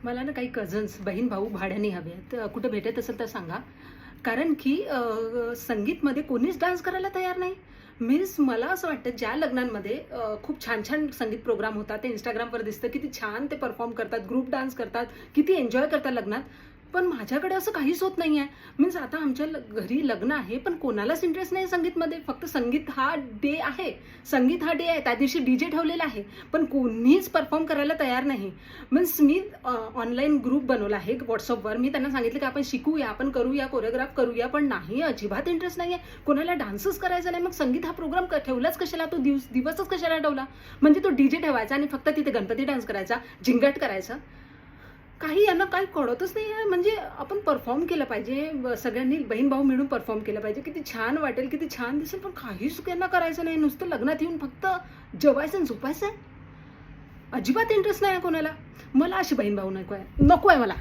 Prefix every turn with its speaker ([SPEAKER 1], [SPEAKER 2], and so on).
[SPEAKER 1] मला ना काही कझन्स बहीण भाऊ भाड्याने हवे आहेत. कुठे भेटत असेल तर सांगा. कारण की संगीतमध्ये कोणीच डान्स करायला तयार नाही. मीन्स मला असं वाटतं ज्या लग्नांमध्ये खूप छान छान संगीत प्रोग्राम होतात, ते इंस्टाग्रामवर दिसतं, किती छान ते परफॉर्म करतात, ग्रुप डान्स करतात, किती एन्जॉय करतात लग्नात. पण माझ्याकडे असं काहीच होत नाही आहे. मीन्स आता आमच्या घरी लग्न आहे, पण कोणालाच इंटरेस्ट नाही संगीतमध्ये. फक्त संगीत हा डे आहे, संगीत हा डे आहे, त्या दिवशी DJ ठेवलेला आहे, पण कोणीच परफॉर्म करायला तयार नाही. मीन्स मी ऑनलाईन ग्रुप बनवला आहे व्हॉट्सअपवर. मी त्यांना सांगितलं की आपण शिकूया, आपण करूया, कोरिओग्राफ करूया, पण नाही, अजिबात इंटरेस्ट नाही आहे. कोणाला डान्सच करायचा नाही. मग संगीत हा प्रोग्राम ठेवलाच कशाला, तो दिवसच कशाला ठेवला. म्हणजे तो DJ ठेवायचा आणि फक्त तिथे गणपती डान्स करायचा, झिंगाट करायचा. काही यांना काही कळतच नाही आहे. म्हणजे आपण परफॉर्म केलं पाहिजे, सगळ्यांनी बहीण भाऊ मिळून परफॉर्म केलं पाहिजे, किती छान वाटेल, किती छान दिसेल. पण काहीच यांना करायचं नाही. नुसतं लग्नात येऊन फक्त जेवायचं आणि झोपायचं आहे. अजिबात इंटरेस्ट नाही आहे कोणाला. मला अशी बहीण भाऊ नको आहे मला.